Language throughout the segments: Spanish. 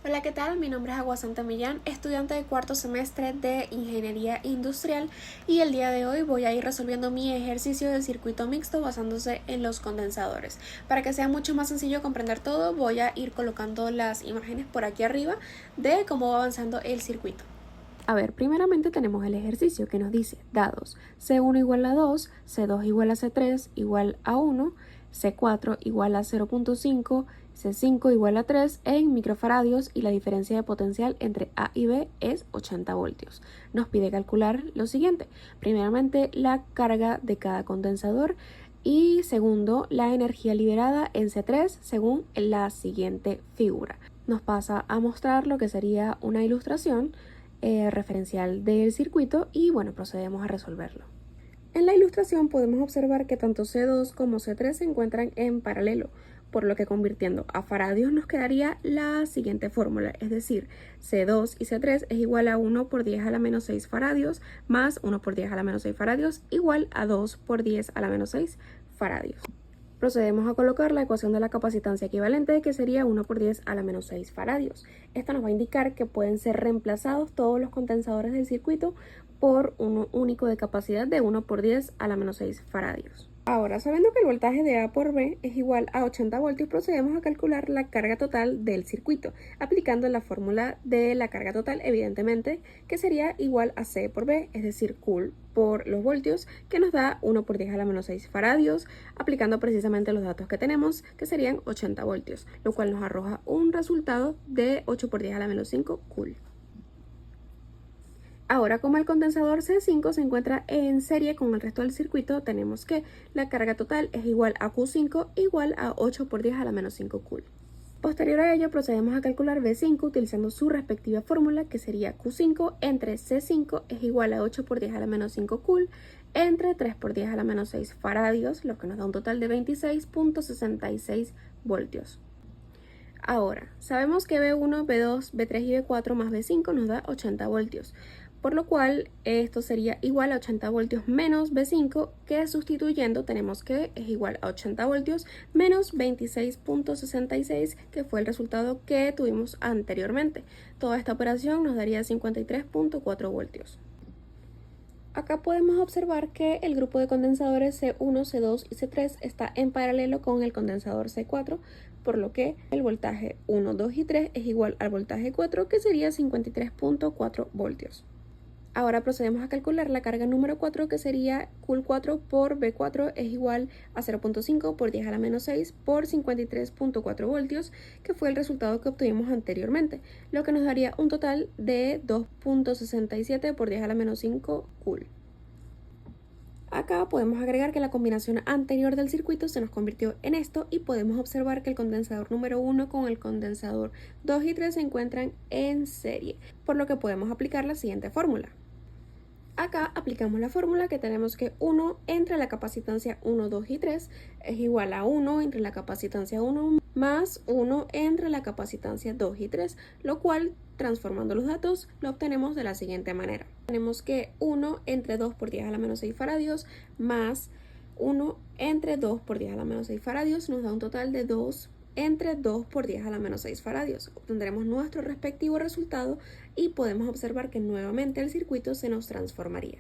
Hola, ¿qué tal? Mi nombre es Agua Santa Millán, estudiante de cuarto semestre de Ingeniería Industrial, y el día de hoy voy a ir resolviendo mi ejercicio del circuito mixto basándose en los condensadores. Para que sea mucho más sencillo comprender todo, voy a ir colocando las imágenes por aquí arriba de cómo va avanzando el circuito. A ver, primeramente tenemos el ejercicio que nos dice dados C1 igual a 2, C2 igual a C3 igual a 1, C4 igual a 0.5, C5 igual a 3 en microfaradios, y la diferencia de potencial entre A y B es 80 voltios. Nos pide calcular lo siguiente: primeramente la carga de cada condensador y segundo la energía liberada en C3 según la siguiente figura. Nos pasa a mostrar lo que sería una ilustración referencial del circuito y bueno, procedemos a resolverlo. En la ilustración podemos observar que tanto C2 como C3 se encuentran en paralelo, por lo que convirtiendo a faradios nos quedaría la siguiente fórmula, es decir, C2 y C3 es igual a 1 por 10 a la menos 6 faradios más 1 por 10 a la menos 6 faradios igual a 2 por 10 a la menos 6 faradios. Procedemos a colocar la ecuación de la capacitancia equivalente, que sería 1 por 10 a la menos 6 faradios. Esto nos va a indicar que pueden ser reemplazados todos los condensadores del circuito por uno único de capacidad de 1 por 10 a la menos 6 faradios. Ahora, sabiendo que el voltaje de A por B es igual a 80 voltios, procedemos a calcular la carga total del circuito, aplicando la fórmula de la carga total, evidentemente, que sería igual a C por B, es decir, Cool por los voltios, que nos da 1 por 10 a la menos 6 faradios, aplicando precisamente los datos que tenemos, que serían 80 voltios, lo cual nos arroja un resultado de 8 por 10 a la menos 5 Cool. Ahora, como el condensador C5 se encuentra en serie con el resto del circuito, tenemos que la carga total es igual a Q5 igual a 8 por 10 a la menos 5 Cool. Posterior a ello, procedemos a calcular V5 utilizando su respectiva fórmula, que sería Q5 entre C5 es igual a 8 por 10 a la menos 5 Cool entre 3 por 10 a la menos 6 faradios, lo que nos da un total de 26.66 voltios. Ahora, sabemos que V1, V2, V3 y V4 más V5 nos da 80 voltios, por lo cual esto sería igual a 80 voltios menos V5, que sustituyendo tenemos que es igual a 80 voltios menos 26.66, que fue el resultado que tuvimos anteriormente. Toda esta operación nos daría 53.4 voltios. Acá podemos observar que el grupo de condensadores C1, C2 y C3 está en paralelo con el condensador C4, por lo que el voltaje 1, 2 y 3 es igual al voltaje 4, que sería 53.4 voltios. Ahora procedemos a calcular la carga número 4, que sería Q4 por V4 es igual a 0.5 por 10 a la menos 6 por 53.4 voltios, que fue el resultado que obtuvimos anteriormente, lo que nos daría un total de 2.67 por 10 a la menos 5 Cool. Acá podemos agregar que la combinación anterior del circuito se nos convirtió en esto, y podemos observar que el condensador número 1 con el condensador 2 y 3 se encuentran en serie, por lo que podemos aplicar la siguiente fórmula. Acá aplicamos la fórmula, que tenemos que 1 entre la capacitancia 1, 2 y 3 es igual a 1 entre la capacitancia 1 más 1 entre la capacitancia 2 y 3, lo cual, transformando los datos, lo obtenemos de la siguiente manera. Tenemos que 1 entre 2 por 10 a la menos 6 faradios más 1 entre 2 por 10 a la menos 6 faradios nos da un total de 2 entre 2 por 10 a la menos 6 faradios. Obtendremos nuestro respectivo resultado y podemos observar que nuevamente el circuito se nos transformaría.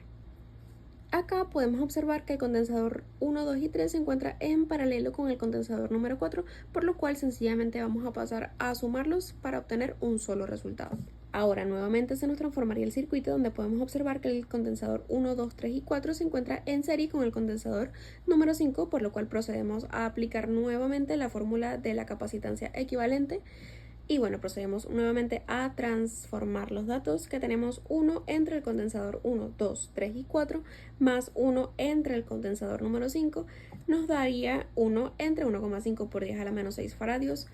Acá podemos observar que el condensador 1, 2 y 3 se encuentra en paralelo con el condensador número 4, por lo cual sencillamente vamos a pasar a sumarlos para obtener un solo resultado. Ahora nuevamente se nos transformaría el circuito, donde podemos observar que el condensador 1, 2, 3 y 4 se encuentra en serie con el condensador número 5, por lo cual procedemos a aplicar nuevamente la fórmula de la capacitancia equivalente. Y bueno, procedemos nuevamente a transformar los datos, que tenemos 1 entre el condensador 1, 2, 3 y 4 más 1 entre el condensador número 5, nos daría 1 entre 1,5 por 10 a la menos 6 faradios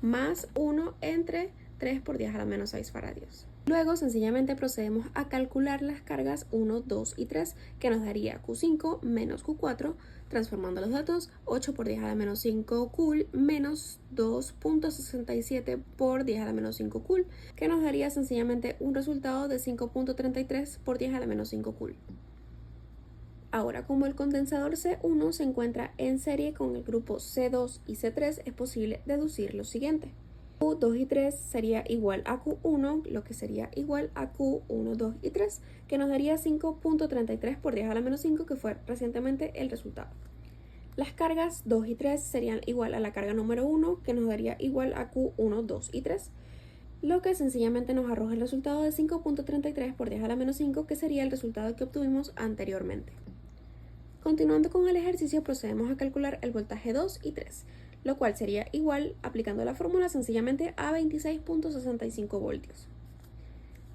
más 1 entre 3 por 10 a la menos 6 faradios. Luego sencillamente procedemos a calcular las cargas 1, 2 y 3, que nos daría Q5 menos Q4, transformando los datos 8 por 10 a la menos 5 Cool menos 2.67 por 10 a la menos 5 Cool, que nos daría sencillamente un resultado de 5.33 por 10 a la menos 5 Cool. Ahora, como el condensador C1 se encuentra en serie con el grupo C2 y C3, es posible deducir lo siguiente. Q2 y 3 sería igual a Q1, lo que sería igual a Q1, 2 y 3, que nos daría 5.33 por 10 a la menos 5, que fue recientemente el resultado. Las cargas 2 y 3 serían igual a la carga número 1, que nos daría igual a Q1, 2 y 3, lo que sencillamente nos arroja el resultado de 5.33 por 10 a la menos 5, que sería el resultado que obtuvimos anteriormente. Continuando con el ejercicio, procedemos a calcular el voltaje 2 y 3, lo cual sería igual, aplicando la fórmula, sencillamente a 26.65 voltios.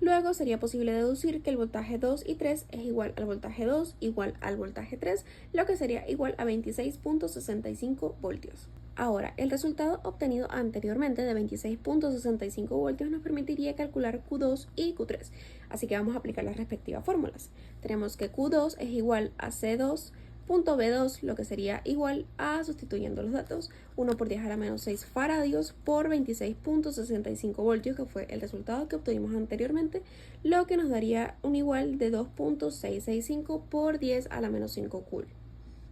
Luego sería posible deducir que el voltaje 2 y 3 es igual al voltaje 2 igual al voltaje 3, lo que sería igual a 26.65 voltios. Ahora, el resultado obtenido anteriormente de 26.65 voltios nos permitiría calcular Q2 y Q3, así que vamos a aplicar las respectivas fórmulas. Tenemos que Q2 es igual a C2.B2, lo que sería igual a, sustituyendo los datos, 1 por 10 a la menos 6 faradios por 26.65 voltios, que fue el resultado que obtuvimos anteriormente, lo que nos daría un igual de 2.665 por 10 a la menos 5 cool.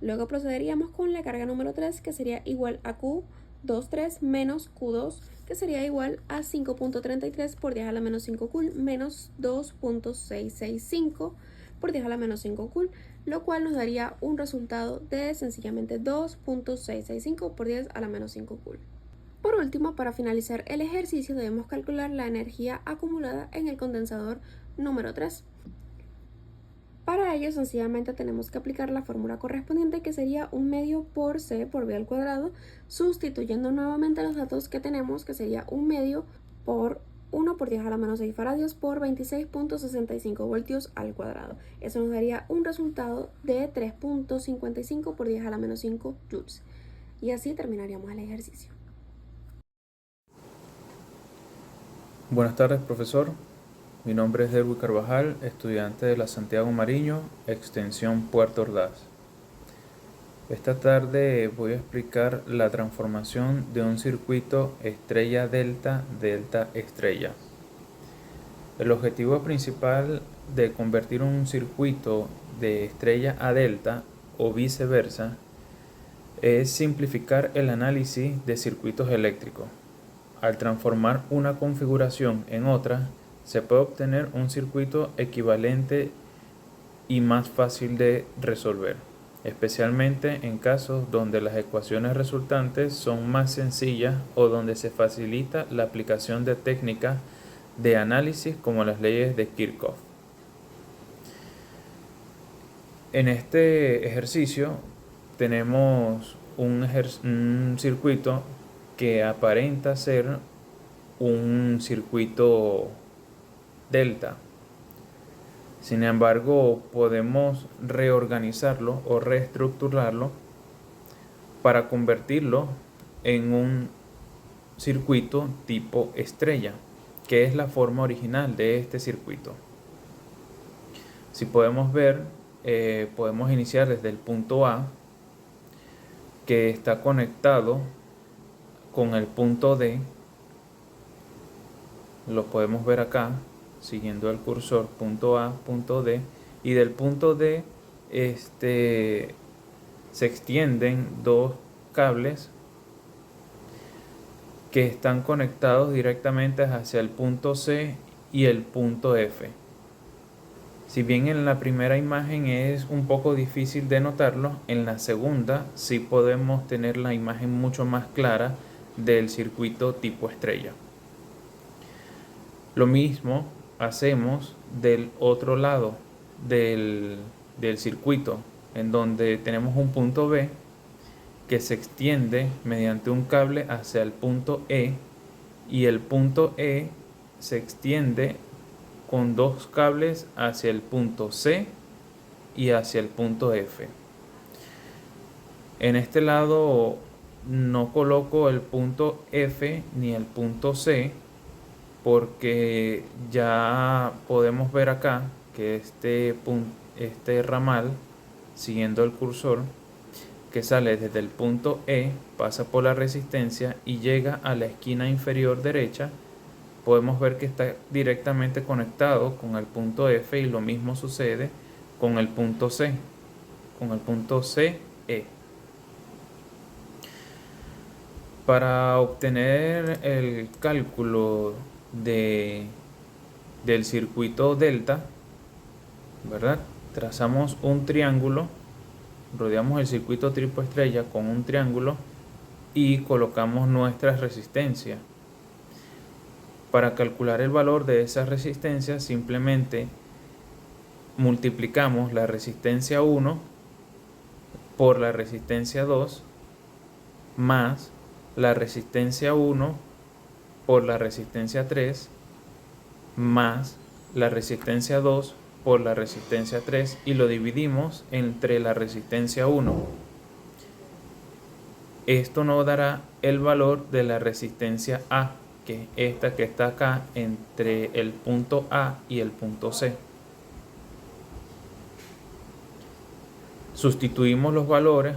Luego procederíamos con la carga número 3, que sería igual a Q23 menos Q2, que sería igual a 5.33 por 10 a la menos 5 cool menos 2.665 por 10 a la menos 5 cool, lo cual nos daría un resultado de sencillamente 2.665 por 10 a la menos 5 cool. Por último, para finalizar el ejercicio debemos calcular la energía acumulada en el condensador número 3. Para ello, sencillamente tenemos que aplicar la fórmula correspondiente, que sería 1 medio por C por B al cuadrado, sustituyendo nuevamente los datos que tenemos, que sería 1 medio por 1 por 10 a la menos 6 faradios por 26.65 voltios al cuadrado. Eso nos daría un resultado de 3.55 por 10 a la menos 5 joules. Y así terminaríamos el ejercicio. Buenas tardes, profesor. Mi nombre es Derwin Carvajal, estudiante de la Santiago Mariño, extensión Puerto Ordaz. Esta tarde voy a explicar la transformación de un circuito estrella-delta, delta-estrella. El objetivo principal de convertir un circuito de estrella a delta o viceversa es simplificar el análisis de circuitos eléctricos. Al transformar una configuración en otra, se puede obtener un circuito equivalente y más fácil de resolver, especialmente en casos donde las ecuaciones resultantes son más sencillas o donde se facilita la aplicación de técnicas de análisis como las leyes de Kirchhoff. En este ejercicio tenemos un circuito que aparenta ser un circuito delta. Sin embargo, podemos reorganizarlo o reestructurarlo para convertirlo en un circuito tipo estrella, que es la forma original de este circuito. Si podemos ver, podemos iniciar desde el punto A, que está conectado con el punto D. Lo podemos ver acá, siguiendo el cursor, punto A, punto D, y del punto D se extienden dos cables que están conectados directamente hacia el punto C y el punto F. Si bien en la primera imagen es un poco difícil de notarlo, en la segunda sí podemos tener la imagen mucho más clara del circuito tipo estrella. Lo mismo hacemos del otro lado del circuito, en donde tenemos un punto B que se extiende mediante un cable hacia el punto E, y el punto E se extiende con dos cables hacia el punto C y hacia el punto F. En este lado no coloco el punto F ni el punto C, porque ya podemos ver acá que este ramal, siguiendo el cursor, que sale desde el punto E, pasa por la resistencia y llega a la esquina inferior derecha, podemos ver que está directamente conectado con el punto F, y lo mismo sucede con el punto C, con el punto CE. Para obtener el cálculo del circuito delta, ¿verdad? Trazamos un triángulo, rodeamos el circuito tipo estrella con un triángulo y colocamos nuestras resistencias. Para calcular el valor de esas resistencias, simplemente multiplicamos la resistencia 1 por la resistencia 2 más la resistencia 1 por la resistencia 3 más la resistencia 2 por la resistencia 3 y lo dividimos entre la resistencia 1. Esto nos dará el valor de la resistencia A, que es esta que está acá entre el punto A y el punto C. Sustituimos los valores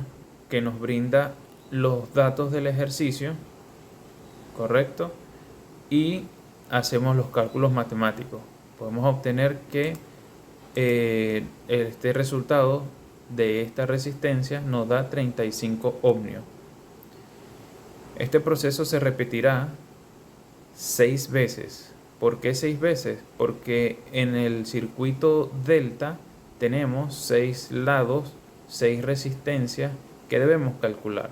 que nos brinda los datos del ejercicio, ¿correcto? Y hacemos los cálculos matemáticos. Podemos obtener que este resultado de esta resistencia nos da 35 ohmios. Este proceso se repetirá 6 veces. ¿Por qué 6 veces? Porque en el circuito delta tenemos 6 lados, 6 resistencias que debemos calcular.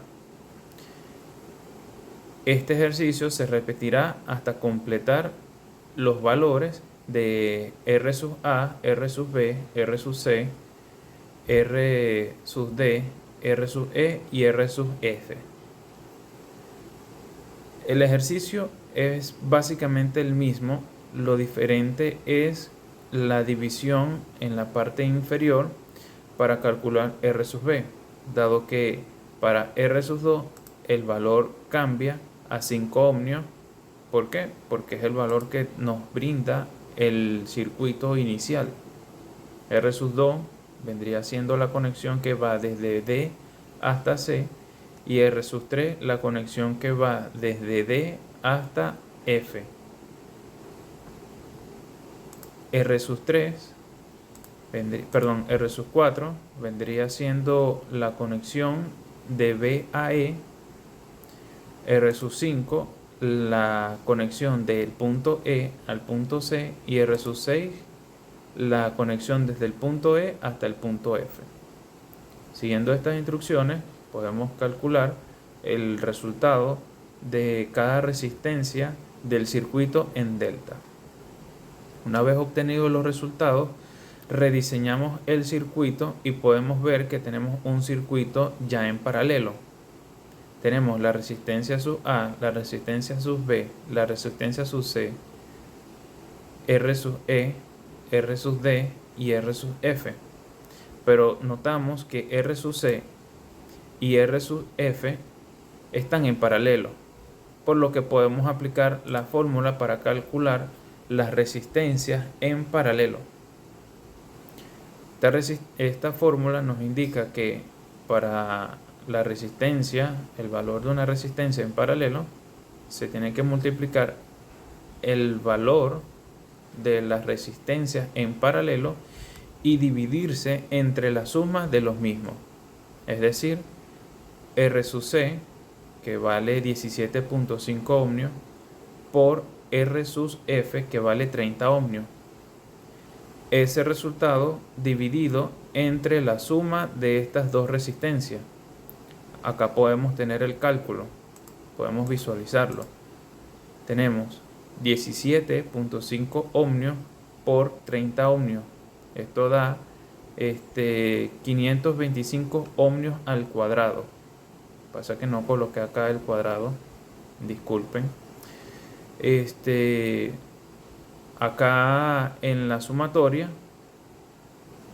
Este ejercicio se repetirá hasta completar los valores de R sub A, R sub B, R sub C, R sub D, R sub E y R sub F. El ejercicio es básicamente el mismo, lo diferente es la división en la parte inferior para calcular R sub B, dado que para R sub 2 el valor cambia a 5 ohmios. ¿Por qué? Porque es el valor que nos brinda el circuito inicial. R sub 2 vendría siendo la conexión que va desde D hasta C y R sub 3 la conexión que va desde D hasta F. R sub 4 vendría siendo la conexión de B a E. R sub 5 la conexión del punto E al punto C y R sub 6 la conexión desde el punto E hasta el punto F. Siguiendo estas instrucciones podemos calcular el resultado de cada resistencia del circuito en delta. Una vez obtenidos los resultados, rediseñamos el circuito y podemos ver que tenemos un circuito ya en paralelo. Tenemos la resistencia sub A, la resistencia sub B, la resistencia sub C, R sub E, R sub D y R sub F. Pero notamos que R sub C y R sub F están en paralelo, por lo que podemos aplicar la fórmula para calcular las resistencias en paralelo. Esta fórmula nos indica que para la resistencia, el valor de una resistencia en paralelo, se tiene que multiplicar el valor de las resistencias en paralelo y dividirse entre la suma de los mismos. Es decir, R sub C, que vale 17.5 ohmios, por R sub F, que vale 30 ohmios. Ese resultado dividido entre la suma de estas dos resistencias. Acá podemos tener el cálculo, podemos visualizarlo. Tenemos 17.5 ohmios por 30 ohmios. Esto da 525 ohmios al cuadrado. Pasa que no coloqué acá el cuadrado, disculpen. Acá en la sumatoria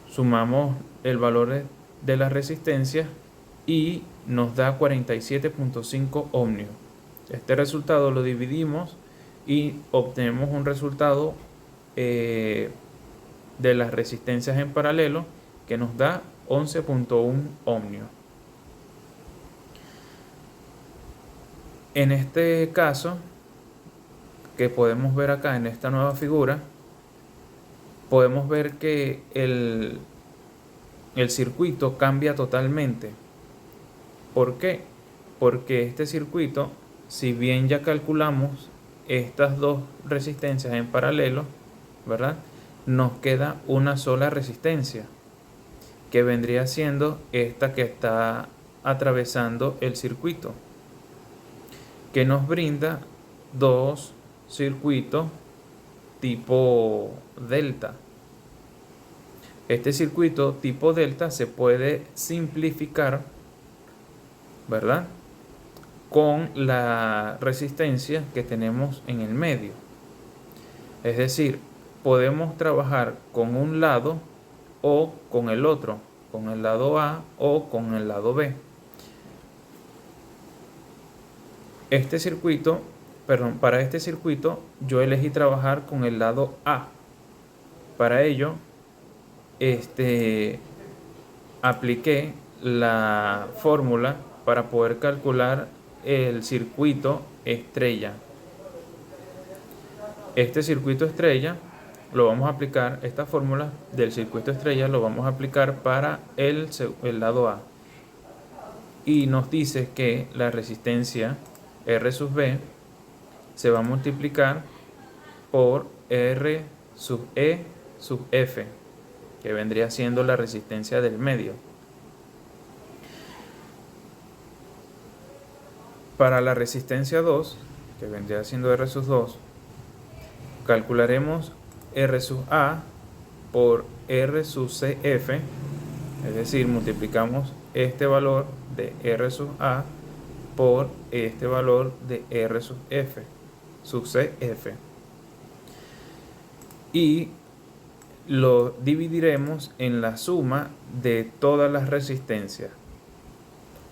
sumamos el valor de las resistencias y nos da 47.5 ohmios. Este resultado lo dividimos y obtenemos un resultado de las resistencias en paralelo que nos da 11.1 ohmios. En este caso, que podemos ver acá en esta nueva figura, podemos ver que el circuito cambia totalmente. ¿Por qué? Porque este circuito si bien ya calculamos estas dos resistencias en paralelo, ¿verdad? Nos queda una sola resistencia, que vendría siendo esta que está atravesando el circuito, que nos brinda dos circuitos tipo delta. Este circuito tipo delta se puede simplificar, ¿verdad?, con la resistencia que tenemos en el medio. Es decir, podemos trabajar con un lado o con el otro, con el lado A o con el lado B. Para este circuito yo elegí trabajar con el lado A. Para ello, apliqué la fórmula para poder calcular el circuito estrella. Este circuito estrella lo vamos a aplicar, esta fórmula del circuito estrella lo vamos a aplicar para el lado A. Y nos dice que la resistencia R sub B se va a multiplicar por R sub E sub F, que vendría siendo la resistencia del medio. Para la resistencia 2, que vendría siendo R sub 2, calcularemos R sub A por R sub CF, es decir, multiplicamos este valor de R sub A por este valor de R sub F, sub CF. Y lo dividiremos en la suma de todas las resistencias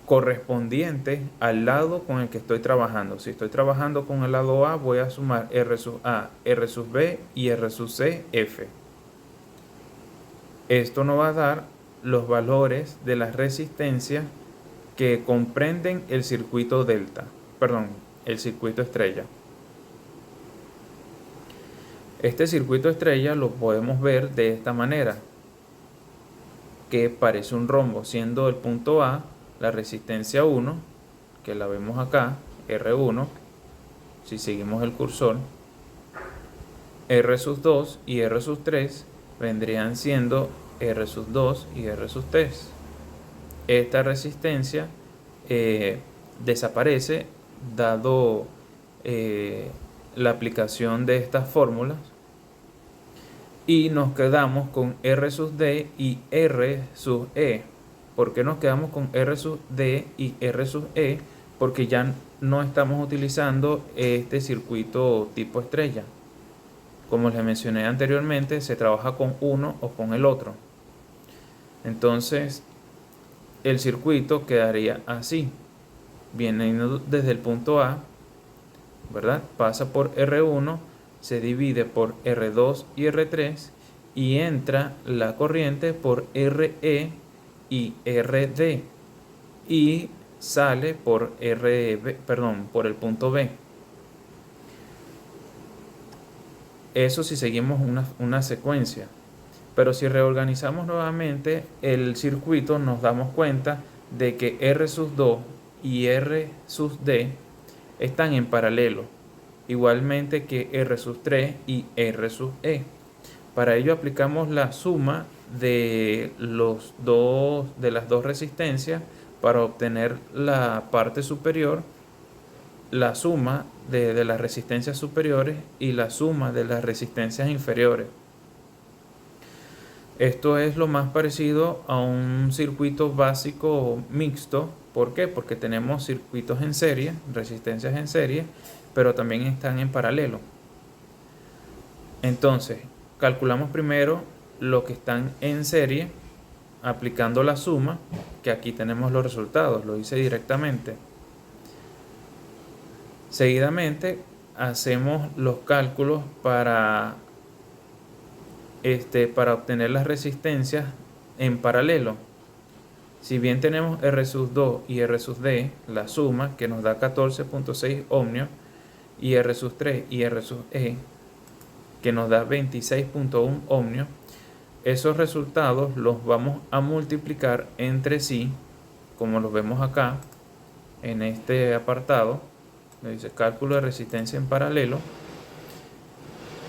correspondientes al lado con el que estoy trabajando. Si estoy trabajando con el lado A, voy a sumar R sub A, R sub B y R sub C, F. Esto nos va a dar los valores de las resistencias que comprenden el circuito delta, el circuito estrella. Este circuito estrella lo podemos ver de esta manera, que parece un rombo, siendo el punto A la resistencia 1, que la vemos acá, R1, si seguimos el cursor. R sub 2 y R sub 3 vendrían siendo R sub 2 y R sub 3. Esta resistencia desaparece dado la aplicación de estas fórmulas, y nos quedamos con R sub D y R sub E. ¿Por qué nos quedamos con R sub D y R sub E? Porque ya no estamos utilizando este circuito tipo estrella. Como les mencioné anteriormente, se trabaja con uno o con el otro. Entonces, el circuito quedaría así. Viene desde el punto A, ¿verdad? Pasa por R1, se divide por R2 y R3 y entra la corriente por RE y RD y sale por por el punto B. Eso si seguimos una secuencia. Pero si reorganizamos nuevamente el circuito, nos damos cuenta de que R sub 2 y R sub D están en paralelo, igualmente que R sub 3 y R sub E. Para ello aplicamos la suma de las dos resistencias para obtener la parte superior, la suma de las resistencias superiores y la suma de las resistencias inferiores. Esto es lo más parecido a un circuito básico mixto. ¿Por qué? Porque tenemos circuitos en serie, resistencias en serie, pero también están en paralelo. Entonces, calculamos primero lo que están en serie, aplicando la suma, que aquí tenemos los resultados, lo hice directamente. Seguidamente, hacemos los cálculos para obtener las resistencias en paralelo. Si bien tenemos R sub 2 y R sub D, la suma que nos da 14.6 ohmios, y R sub 3 y R sub E, que nos da 26.1 ohmios, esos resultados los vamos a multiplicar entre sí, como los vemos acá en este apartado, donde dice cálculo de resistencia en paralelo,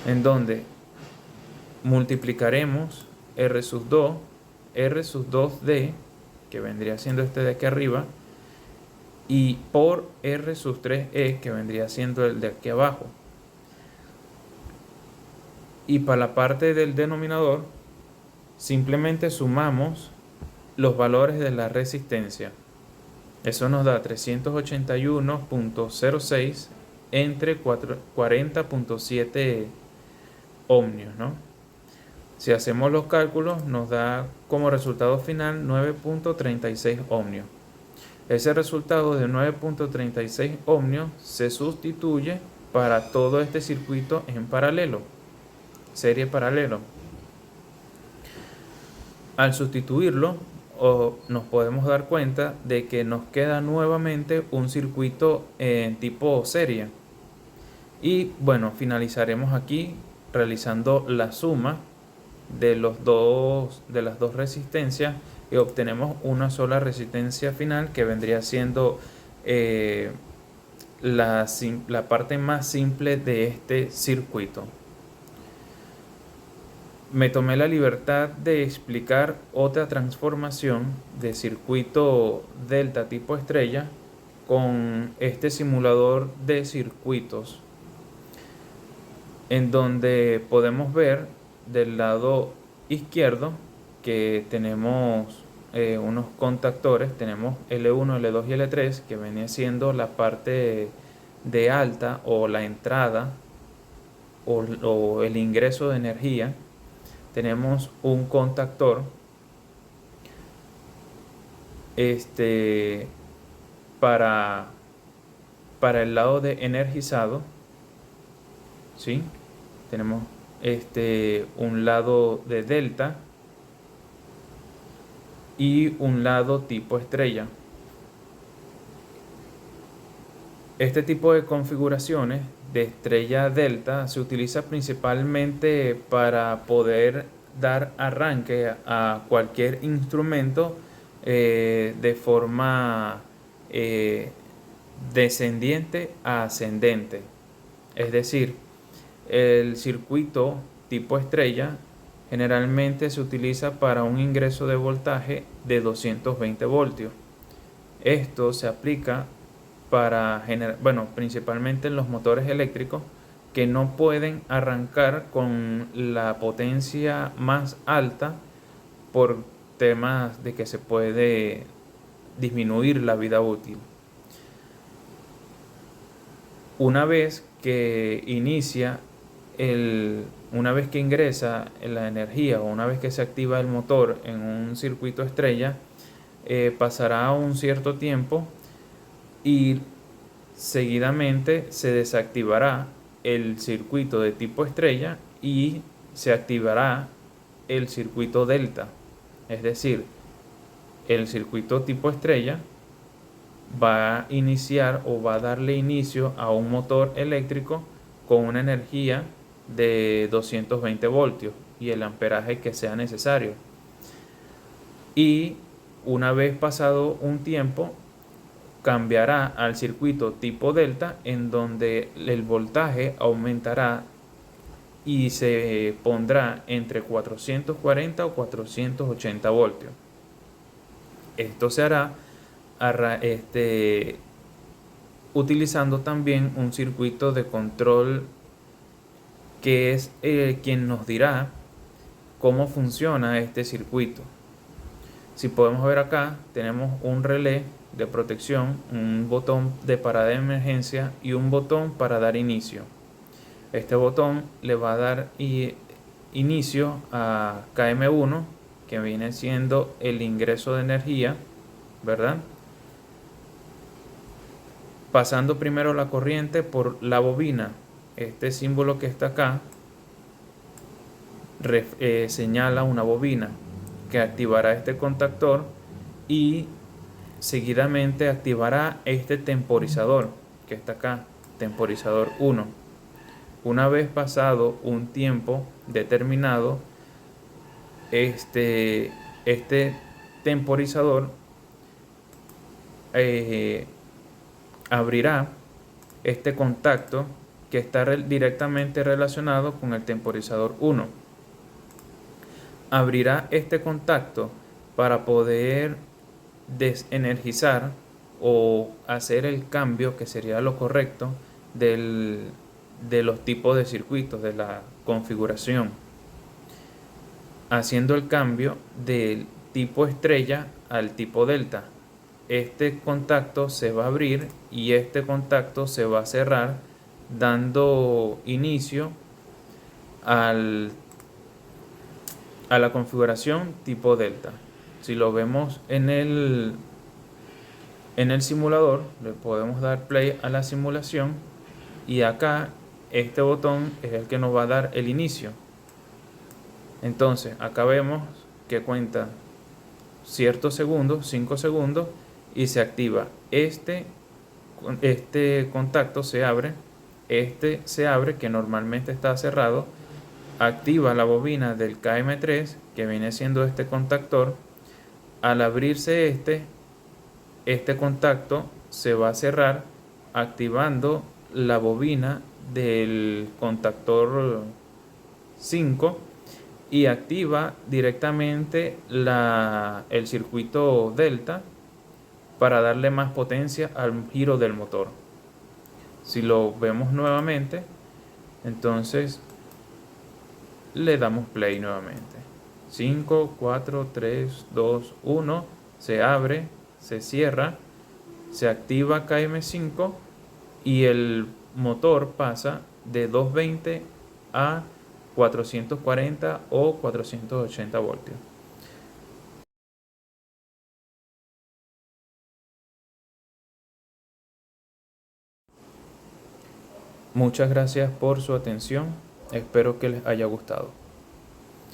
en donde multiplicaremos R sub 2, R sub 2D, que vendría siendo este de aquí arriba, y por R sub 3E, que vendría siendo el de aquí abajo. Y para la parte del denominador, simplemente sumamos los valores de la resistencia. Eso nos da 381.06 entre 40.7 ohmios, ¿no? Si hacemos los cálculos, nos da como resultado final 9.36 ohmios. Ese resultado de 9.36 ohmios se sustituye para todo este circuito en paralelo, serie paralelo. Al sustituirlo, nos podemos dar cuenta de que nos queda nuevamente un circuito en tipo serie. Y bueno, finalizaremos aquí realizando la suma de las dos resistencias y obtenemos una sola resistencia final, que vendría siendo la parte más simple de este circuito. Me tomé la libertad de explicar otra transformación de circuito delta tipo estrella con este simulador de circuitos, en donde podemos ver del lado izquierdo que tenemos unos contactores. Tenemos L1, L2 y L3, que viene siendo la parte de alta o la entrada o el ingreso de energía. Tenemos un contactor para el lado de energizado, ¿sí? Tenemos un lado de delta y un lado tipo estrella. Este tipo de configuraciones de estrella delta se utiliza principalmente para poder dar arranque a cualquier instrumento de forma descendiente a ascendente. Es decir, el circuito tipo estrella generalmente se utiliza para un ingreso de voltaje de 220 voltios. Esto se aplica para principalmente en los motores eléctricos que no pueden arrancar con la potencia más alta por temas de que se puede disminuir la vida útil. Una vez que ingresa la energía, o una vez que se activa el motor en un circuito estrella, pasará un cierto tiempo y seguidamente se desactivará el circuito de tipo estrella y se activará el circuito delta. Es decir, el circuito tipo estrella va a iniciar o va a darle inicio a un motor eléctrico con una energía de 220 voltios y el amperaje que sea necesario. Y una vez pasado un tiempo, cambiará al circuito tipo delta, en donde el voltaje aumentará y se pondrá entre 440 o 480 voltios. Esto se hará utilizando también un circuito de control que es quien nos dirá cómo funciona este circuito. Si podemos ver acá, tenemos un relé de protección, un botón de parada de emergencia y un botón para dar inicio. Este botón le va a dar inicio a KM1, que viene siendo el ingreso de energía, ¿verdad? Pasando primero la corriente por la bobina. Este símbolo que está acá señala una bobina que activará este contactor y seguidamente activará este temporizador que está acá, temporizador 1. Una vez pasado un tiempo determinado, este temporizador abrirá este contacto que está directamente relacionado con el temporizador 1. Abrirá este contacto para poder desenergizar o hacer el cambio, que sería lo correcto, de los tipos de circuitos, de la configuración, haciendo el cambio del tipo estrella al tipo delta. Este contacto se va a abrir y este contacto se va a cerrar, dando inicio a la configuración tipo delta. Si lo vemos en el simulador, le podemos dar play a la simulación y acá este botón es el que nos va a dar el inicio. Entonces acá vemos que cuenta ciertos segundos, 5 segundos, y se activa este contacto, se abre, que normalmente está cerrado, activa la bobina del KM3, que viene siendo este contactor. Al abrirse este contacto se va a cerrar, activando la bobina del contactor 5 y activa directamente el circuito delta para darle más potencia al giro del motor. Si lo vemos nuevamente, entonces le damos play nuevamente. 5, 4, 3, 2, 1, se abre, se cierra, se activa KM5 y el motor pasa de 220 a 440 o 480 voltios. Muchas gracias por su atención, espero que les haya gustado.